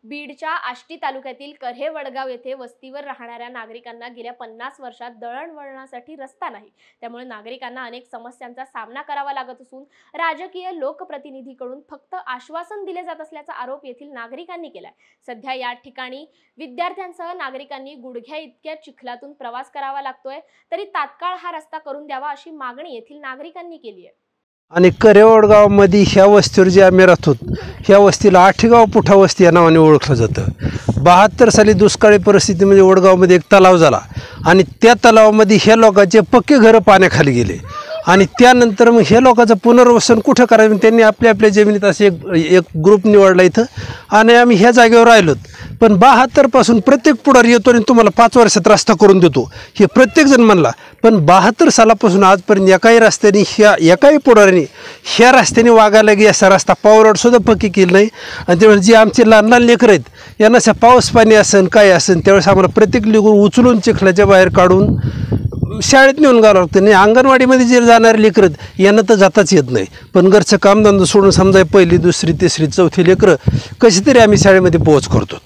बीडच्या आष्टी तालुक्यातील कऱ्हे वडगाव येथे वस्तीवर राहणाऱ्या नागरिकांना गेल्या 50 वर्षात दळणवळणासाठी रस्ता नाही। त्यामुळे नागरिकांना अनेक समस्यांचा सामना करावा लागत असून राजकीय लोकप्रतिनिधींकडून फक्त आश्वासन दिले जात असल्याचा आरोप येथील नागरिकांनी केलाय। सध्या या ठिकाणी विद्यार्थ्यांसह नागरिकांनी गुडघ्या इतक्या चिखलातून प्रवास करावा लागतोय, तरी तात्काळ हा रस्ता करून द्यावा अशी मागणी येथील नागरिकांनी केली आहे। आणि कऱ्हे वडगावमध्ये ह्या वस्तीवर जे आम्ही राहतो ह्या वस्तीला आठेगाव पुठा वस्ती या नावाने ओळखलं जातं। 72 साली दुष्काळी परिस्थितीमध्ये वडगावमध्ये एक तलाव झाला आणि त्या तलावामध्ये ह्या लोकांचे पक्के घरं पाण्याखाली गेले आणि त्यानंतर मग हे लोकांचं पुनर्वसन कुठं करायचं त्यांनी आपल्या जमिनीत असे एक ग्रुप निवडला इथं आणि आम्ही ह्या जागेवर राहिलोत। पण 72 पासून प्रत्येक पुढारी येतो आणि तुम्हाला 5 वर्षात रस्ता करून देतो हे प्रत्येकजण म्हणला, पण 72 सालापासून आजपर्यंत एकाही रस्त्याने एकाही पुढाऱ्याने ह्या रस्त्याने वागायला की असा रस्ता पावरड सुद्धा पक्की केली नाही। आणि त्यामुळे जे आमचे लहान लहान लेकरं आहेत यांना अशा पाऊस पाणी असेल काय असेल त्यावेळेस आम्हाला प्रत्येक लेकरू उचलून चिखलाच्या बाहेर काढून शाळेत नेऊन घालावं लागतं। नाही अंगणवाडीमध्ये जे जाणारे लेकरं यांना तर जाताच येत नाही, पण घरचं कामधंदा सोडून समजा पहिली दुसरी तिसरी चौथी लेकरं कशी तरी आम्ही शाळेमध्ये पोहोच करतो।